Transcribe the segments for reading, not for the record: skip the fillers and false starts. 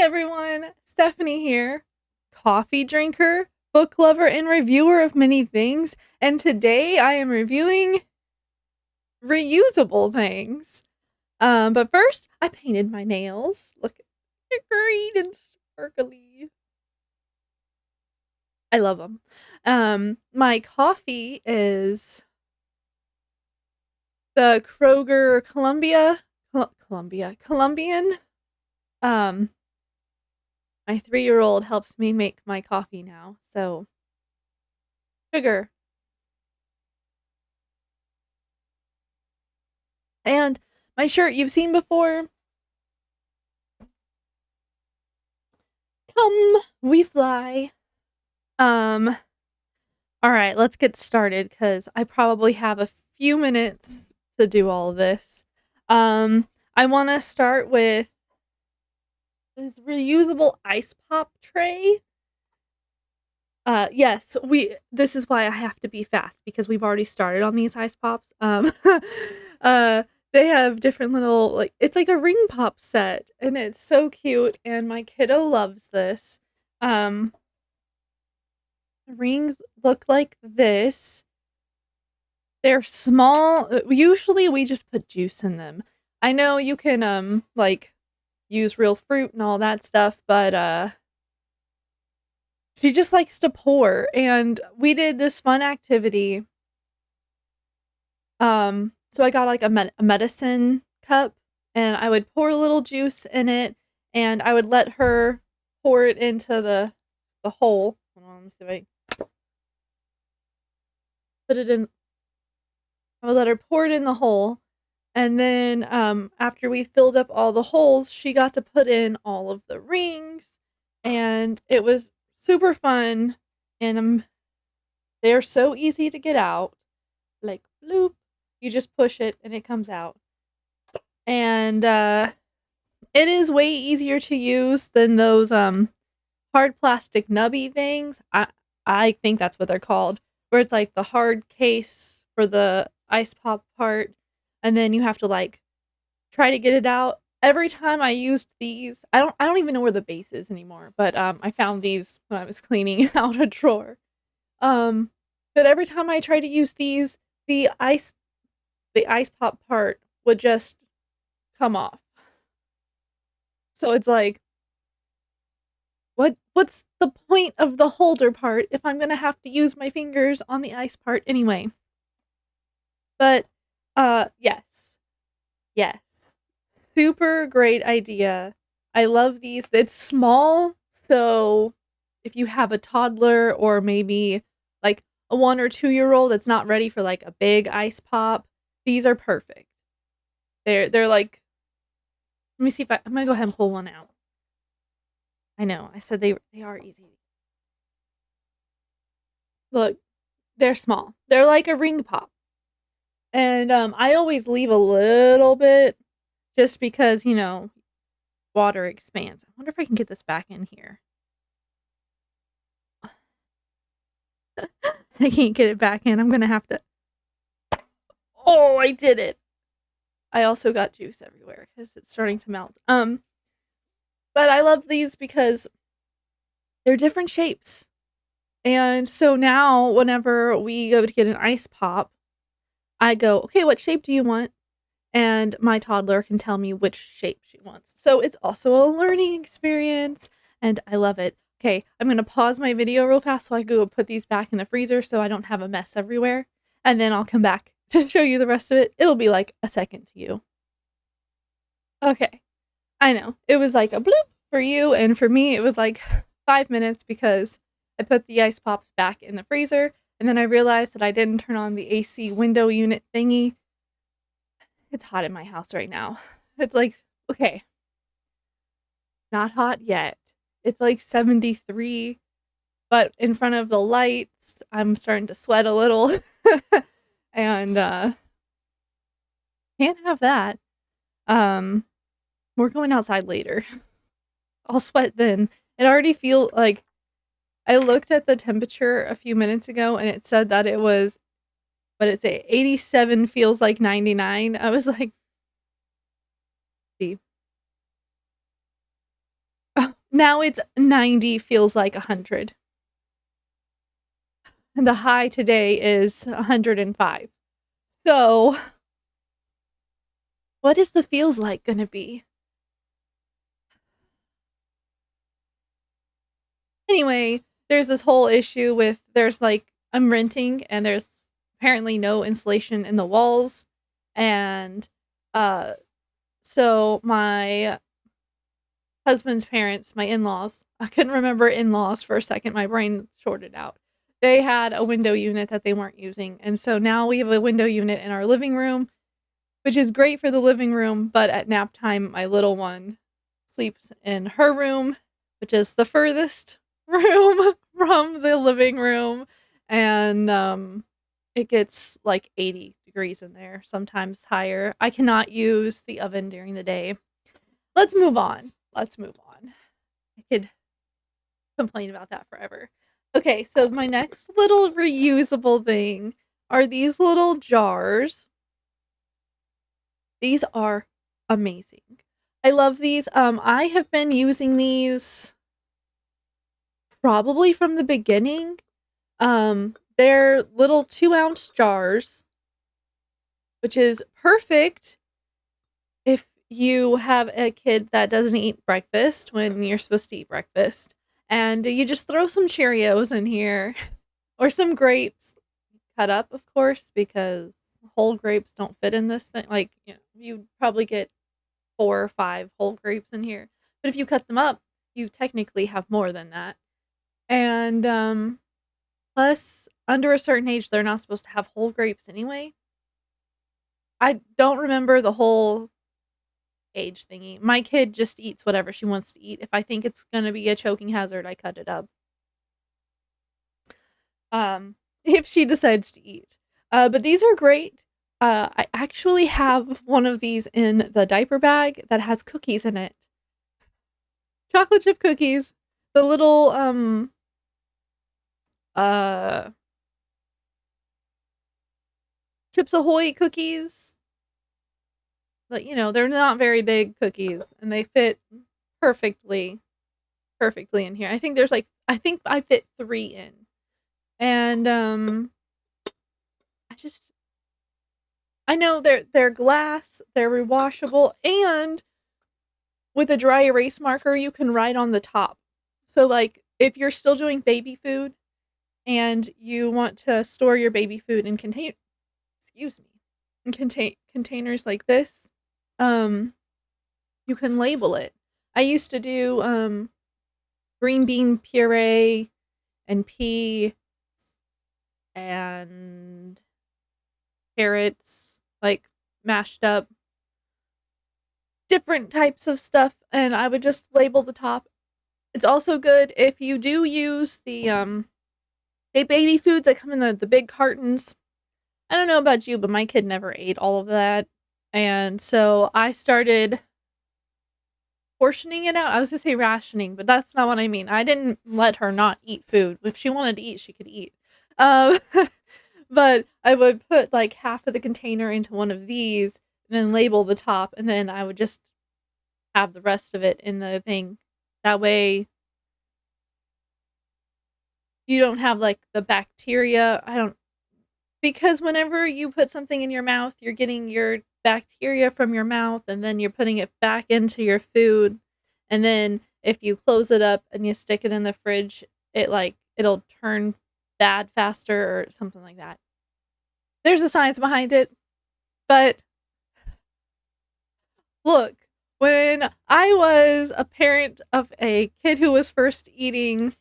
everyone, Stephanie here, coffee drinker, book lover, and reviewer of many things, and today I am reviewing reusable things. But first, I painted my nails. Look, they're green and sparkly. I love them. My coffee is the Kroger Colombian. My 3-year-old helps me make my coffee now, so sugar. And my shirt you've seen before. Come, we fly. All right, let's get started because I probably have a few minutes to do all of this. I want to start with this reusable ice pop tray. Yes, this is why I have to be fast because we've already started on these ice pops. They have different little, like, it's like a ring pop set and it's so cute and my kiddo loves this. The rings look like this. They're small. Usually we just put juice in them. I know you can like use real fruit and all that stuff, but she just likes to pour, and we did this fun activity. So I got like a medicine cup, and I would pour a little juice in it, and I would let her pour it into the hole. Hold on, let me see if I put it in. I would let her pour it in the hole, and then after we filled up all the holes, she got to put in all of the rings, and it was super fun. And they're so easy to get out. Like, bloop. You just push it and it comes out. And it is way easier to use than those hard plastic nubby things. I think that's what they're called. Where it's like the hard case for the ice pop part, and then you have to like try to get it out. Every time I used these, I don't even know where the base is anymore, but I found these when I was cleaning out a drawer. But every time I tried to use these, the ice pop part would just come off. So it's like, what's the point of the holder part if I'm gonna have to use my fingers on the ice part anyway? But yes. Yes. Super great idea. I love these. It's small, so if you have a toddler or maybe like a 1 or 2-year-old that's not ready for like a big ice pop, these are perfect. They're like, let me see if I'm gonna go ahead and pull one out. I know, I said they are easy. Look, they're small. They're like a ring pop. And I always leave a little bit just because, water expands. I wonder if I can get this back in here. I can't get it back in. I'm gonna have to. Oh, I did it. I also got juice everywhere because it's starting to melt. But I love these because they're different shapes. And so now whenever we go to get an ice pop, I go, okay, what shape do you want? And my toddler can tell me which shape she wants. So it's also a learning experience, and I love it. Okay, I'm going to pause my video real fast so I can go put these back in the freezer so I don't have a mess everywhere. And then I'll come back to show you the rest of it. It'll be like a second to you. Okay, I know. It was like a bloop for you, and for me it was like 5 minutes because I put the ice pops back in the freezer, and then I realized that I didn't turn on the AC window unit thingy. It's hot in my house right now. It's like, okay, not hot yet. It's like 73, but in front of the lights, I'm starting to sweat a little. And can't have that. We're going outside later. I'll sweat then. It already feels like, I looked at the temperature a few minutes ago and it said that it was, what did it say, 87 feels like 99. I was like, see. Oh, Now it's 90, feels like 100. And the high today is 105. So, what is the feels like gonna be? Anyway, there's this whole issue with there's like I'm renting and there's apparently no insulation in the walls. And uh so my husband's parents, my in-laws, I couldn't remember in-laws for a second, my brain shorted out. They had a window unit that they weren't using. And so now we have a window unit in our living room, which is great for the living room, but at nap time my little one sleeps in her room, which is the furthest room from the living room, and it gets like 80 degrees in there, sometimes higher. I cannot use the oven during the day. Let's move on. Let's move on. I could complain about that forever. Okay, so my next little reusable thing are these little jars. These are amazing. I love these. I have been using these probably from the beginning. They're little 2-ounce jars, which is perfect if you have a kid that doesn't eat breakfast when you're supposed to eat breakfast. And you just throw some Cheerios in here or some grapes cut up, of course, because whole grapes don't fit in this thing. Like, you probably get 4 or 5 whole grapes in here. But if you cut them up, you technically have more than that. And plus, under a certain age, they're not supposed to have whole grapes anyway. I don't remember the whole age thingy. My kid just eats whatever she wants to eat. If I think it's gonna be a choking hazard, I cut it up. If she decides to eat. But these are great. I actually have one of these in the diaper bag that has cookies in it. Chocolate chip cookies. The little Chips Ahoy cookies. But they're not very big cookies and they fit perfectly in here. I think I fit 3 in. And I know they're glass, they're rewashable, and with a dry erase marker you can write on the top. So like if you're still doing baby food and you want to store your baby food in containers like this, you can label it. I used to do green bean puree and pea and carrots, like mashed up, different types of stuff, and I would just label the top. It's also good if you do use the baby foods that come in the big cartons. I don't know about you, but my kid never ate all of that. And so I started portioning it out. I was gonna say rationing, but that's not what I mean. I didn't let her not eat food. If she wanted to eat, she could eat. Um, but I would put like half of the container into one of these and then label the top, and then I would just have the rest of it in the thing. That way you don't have like the bacteria. Because whenever you put something in your mouth, you're getting your bacteria from your mouth and then you're putting it back into your food. And then if you close it up and you stick it in the fridge, it'll turn bad faster or something like that. There's a science behind it. But look, when I was a parent of a kid who was first eating,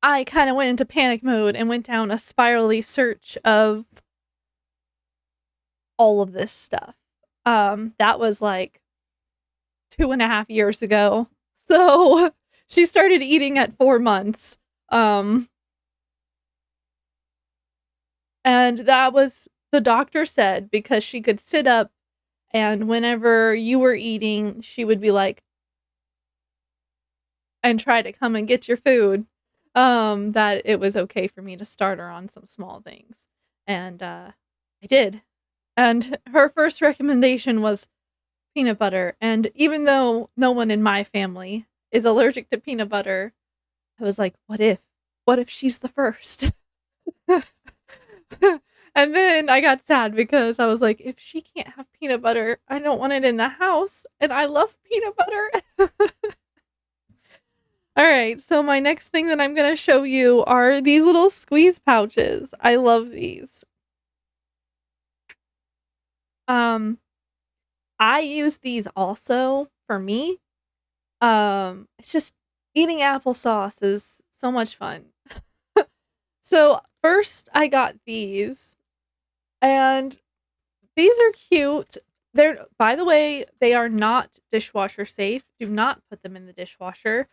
I kind of went into panic mode and went down a spirally search of all of this stuff. That was like 2.5 years ago. So she started eating at 4 months. And that was, the doctor said, because she could sit up and whenever you were eating, she would be like, and try to come and get your food. That it was okay for me to start her on some small things. And I did. And her first recommendation was peanut butter. And even though no one in my family is allergic to peanut butter. I was like, what if? What if she's the first? And then I got sad because I was like, if she can't have peanut butter, I don't want it in the house. And I love peanut butter. All right, so my next thing that I'm going to show you are these little squeeze pouches. I love these. I use these also for me. It's just eating applesauce is so much fun. So first I got these, and these are cute. They're, by the way, they are not dishwasher safe. Do not put them in the dishwasher.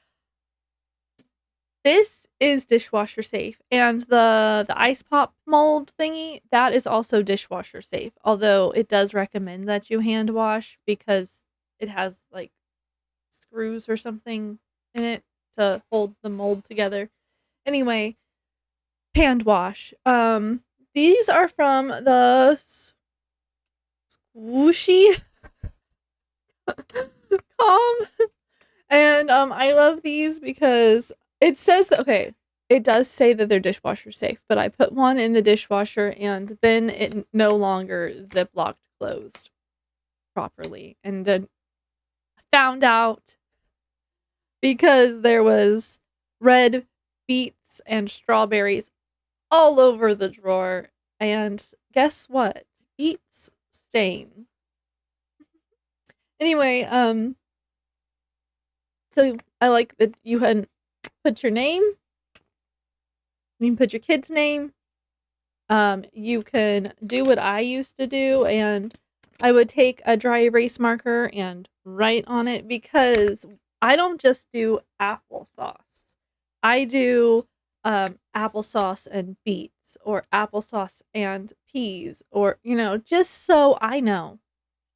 This is dishwasher safe, and the ice pop mold thingy, that is also dishwasher safe. Although it does recommend that you hand wash because it has like screws or something in it to hold the mold together. Anyway, hand wash. These are from the Squishy Calm, and I love these because it says that, okay, it does say that they're dishwasher safe, but I put one in the dishwasher and then it no longer ziplocked closed properly, and then found out because there was red beets and strawberries all over the drawer, and guess what? Beets stain. Anyway, so I like that you can put your name, you can put your kid's name, you can do what I used to do, and I would take a dry erase marker and write on it because I don't just do applesauce. I do applesauce and beets, or applesauce and peas, or, you know, just so I know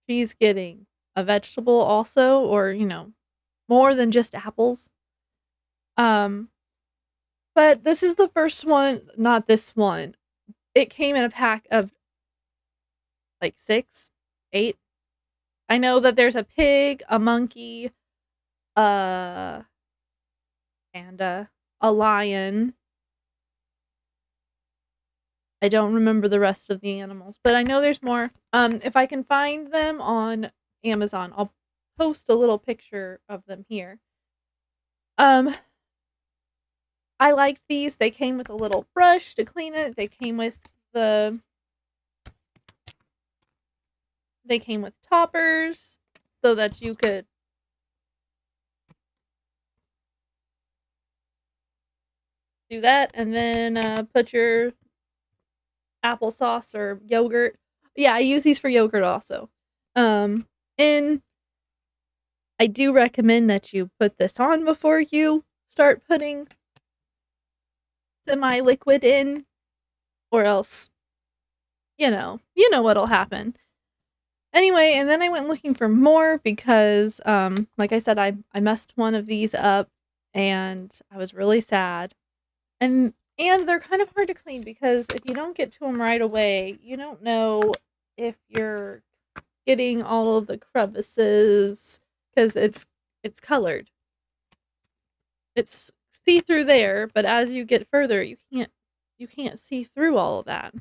she's getting a vegetable also, or, you know, more than just apples. But this is the first one, not this one. It came in a pack of like 6, 8. I know that there's a pig, a monkey, a panda, a lion. I don't remember the rest of the animals, but I know there's more. If I can find them on Amazon, I'll post a little picture of them here. I liked these. They came with a little brush to clean it. They came with toppers so that you could do that, and then put your applesauce or yogurt. Yeah, I use these for yogurt also. And I do recommend that you put this on before you start putting semi-liquid in, or else, you know what'll happen. Anyway, and then I went looking for more because, like I said, I messed one of these up, and I was really sad. And they're kind of hard to clean because if you don't get to them right away, you don't know if you're getting all of the crevices because it's colored. It's see through there, but as you get further, you can't see through all of that.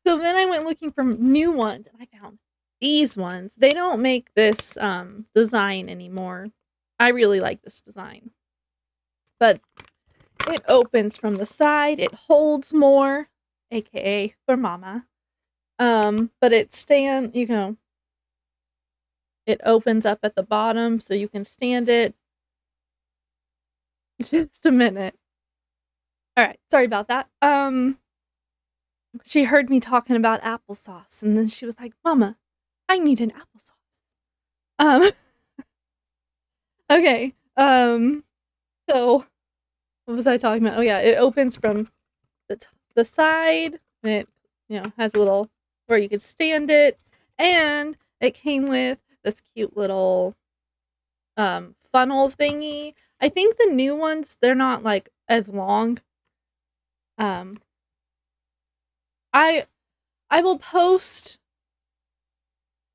So then I went looking for new ones, and I found these ones. They don't make this design anymore. I really like this design, but it opens from the side. It holds more, aka for mama. But it opens up at the bottom so you can stand it. Just a minute. All right, sorry about that. She heard me talking about applesauce, and then she was like, "Mama, I need an applesauce." Okay. So what was I talking about? Oh yeah, it opens from the side, and it, has a little where you could stand it, and it came with this cute little funnel thingy. I think the new ones, they're not like as long. I will post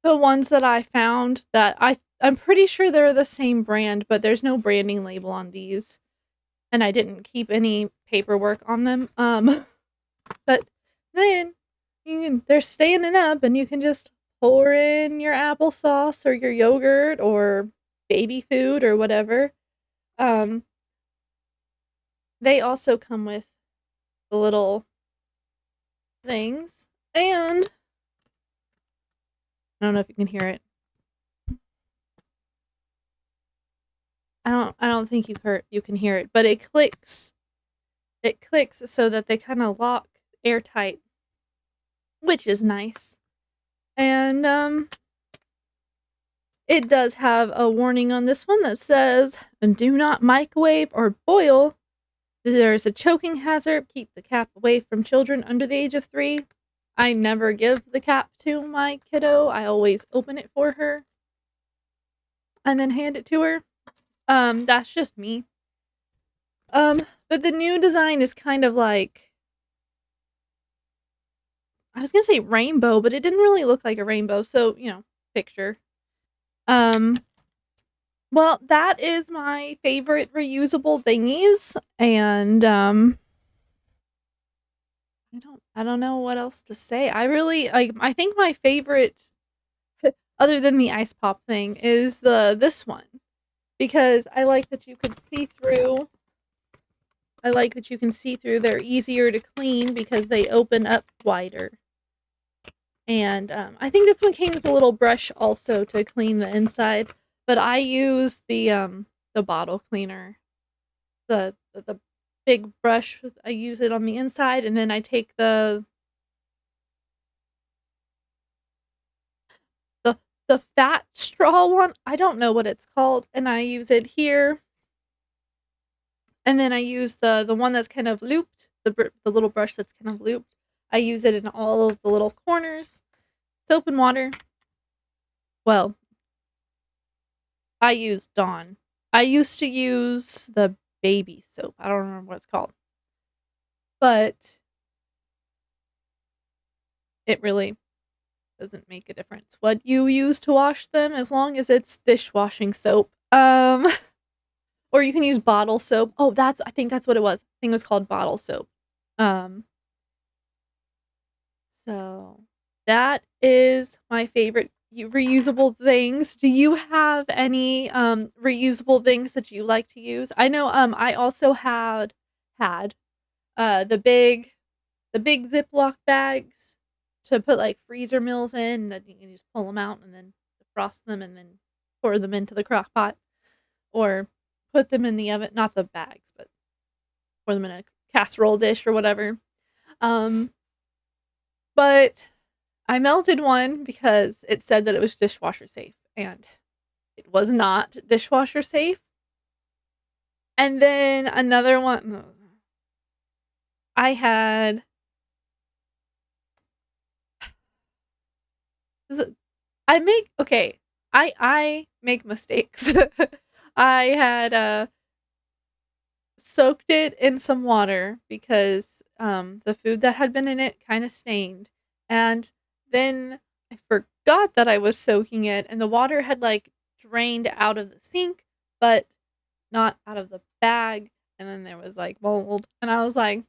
the ones that I found that I I'm pretty sure they're the same brand, but there's no branding label on these, and I didn't keep any paperwork on them. But then they're standing up, and you can just pour in your applesauce or your yogurt or baby food or whatever. Um, they also come with the little things, and I don't know if you can hear it. I don't think you can hear it, but it clicks. It clicks so that they kind of lock airtight, which is nice. And it does have a warning on this one that says, "Do not microwave or boil. There is a choking hazard. Keep the cap away from children under the age of 3." I never give the cap to my kiddo. I always open it for her and then hand it to her. That's just me. But the new design is kind of like, I was gonna say rainbow, but it didn't really look like a rainbow, so, picture. Um, well, that is my favorite reusable thingies, and, I don't know what else to say. I really, like, I think my favorite, other than the ice pop thing, is this one, because I like that you can see through. I like that you can see through. They're easier to clean because they open up wider. And I think this one came with a little brush also to clean the inside, but I use the bottle cleaner, the big brush. I use it on the inside, and then I take the the fat straw one. I don't know what it's called, and I use it here. And then I use the one that's kind of looped, the little brush that's kind of looped. I use it in all of the little corners. Soap and water. Well, I use Dawn. I used to use the baby soap. I don't remember what it's called. But it really doesn't make a difference what you use to wash them as long as it's dishwashing soap. Or you can use bottle soap. Oh, I think that's what it was. I think it was called bottle soap. Um so that is my favorite reusable things. Do you have any reusable things that you like to use? I know I also had the big Ziploc bags to put like freezer meals in, and then you can just pull them out and then defrost them and then pour them into the crock pot or put them in the oven, not the bags, but pour them in a casserole dish or whatever. Um but I melted one because it said that it was dishwasher safe, and it was not dishwasher safe. And then another one, I had. I make okay. I make mistakes. I had soaked it in some water because the food that had been in it kind of stained, and then I forgot that I was soaking it, and the water had like drained out of the sink, but not out of the bag, and then there was like mold, and I was like,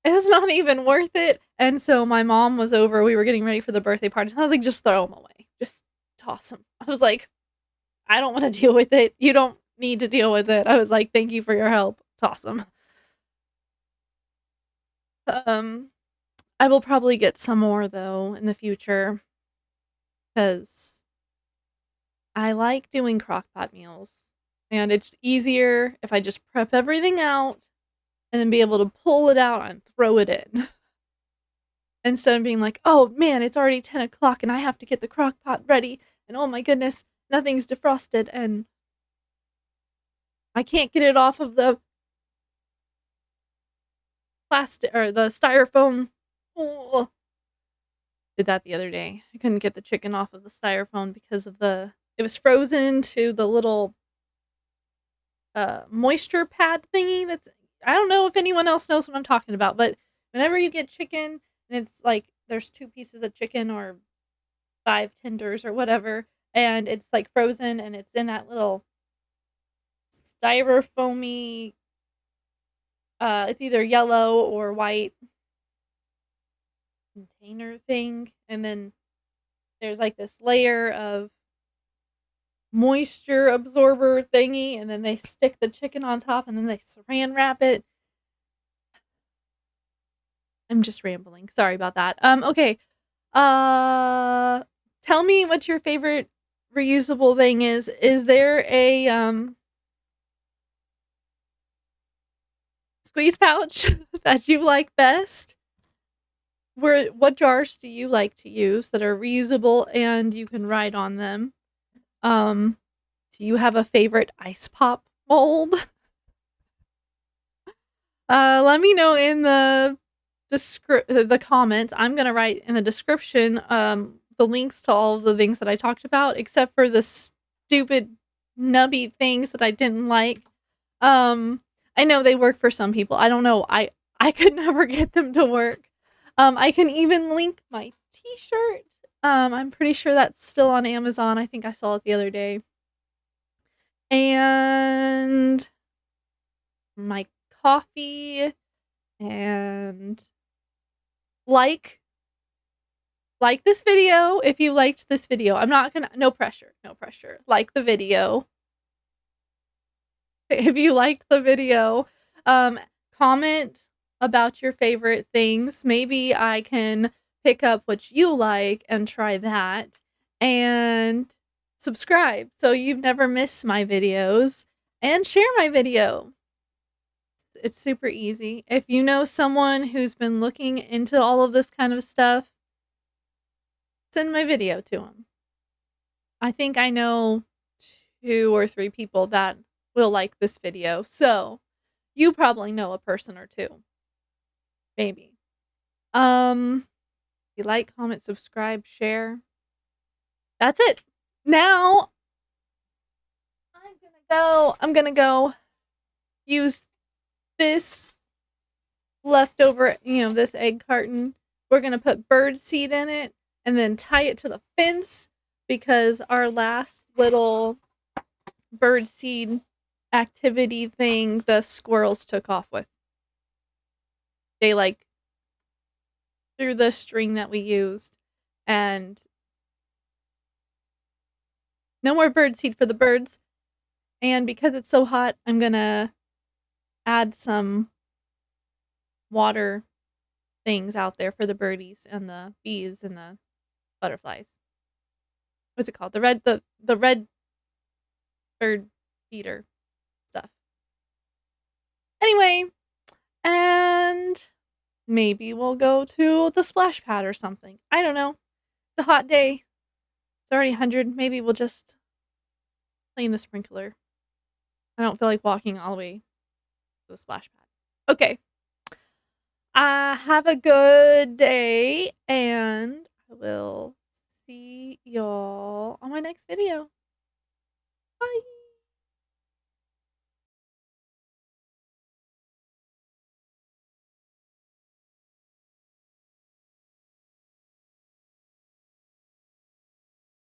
it's not even worth it. And so my mom was over. We were getting ready for the birthday party. And I was like, just throw them away. Just toss them. I was like, I don't want to deal with it. You don't need to deal with it. I was like, thank you for your help. Toss them. Um, I will probably get some more though in the future because I like doing crockpot meals, and it's easier if I just prep everything out and then be able to pull it out and throw it in. Instead of being like, oh man, it's already 10 o'clock and I have to get the crock pot ready, and oh my goodness, nothing's defrosted and I can't get it off of the plastic or the styrofoam. Oh, did that the other day. I couldn't get the chicken off of the styrofoam because of it was frozen to the little moisture pad thingy. I don't know if anyone else knows what I'm talking about, but whenever you get chicken and it's like there's 2 pieces of chicken or 5 tenders or whatever, and it's like frozen and it's in that little styrofoamy, it's either yellow or white container thing, and then there's like this layer of moisture absorber thingy, and then they stick the chicken on top, and then they saran wrap it. I'm just rambling. Sorry about that. Okay. Tell me what your favorite reusable thing is. Is there a squeeze pouch that you like best? What jars do you like to use that are reusable and you can write on them? Um, do you have a favorite ice pop mold? Let me know in the comments. I'm gonna write in the description the links to all of the things that I talked about, except for the stupid nubby things that I didn't like. Um, I know they work for some people. I don't know. I could never get them to work. I can even link my t-shirt. I'm pretty sure that's still on Amazon. I think I saw it the other day. And my coffee, and like this video if you liked this video. I'm not gonna, no pressure, no pressure. Like the video if you liked the video. Comment about your favorite things. Maybe I can pick up what you like and try that. And subscribe so you never miss my videos. And share my video. It's super easy. If you know someone who's been looking into all of this kind of stuff, send my video to them. I think I know 2 or 3 people that will like this video. So, you probably know a person or 2. Maybe. If you like, comment, subscribe, share. That's it. Now, I'm gonna go use this leftover, this egg carton. We're gonna put bird seed in it and then tie it to the fence because our last little bird seed activity thing the squirrels took off with. They like through the string that we used, and no more bird seed for the birds. And because it's so hot, I'm gonna add some water things out there for the birdies and the bees and the butterflies. What's it called? The red bird feeder stuff. Anyway, and maybe we'll go to the splash pad or something. I don't know. It's a hot day. It's already 100. Maybe we'll just play in the sprinkler. I don't feel like walking all the way to the splash pad. Okay. Have a good day, and I will see y'all on my next video. Bye.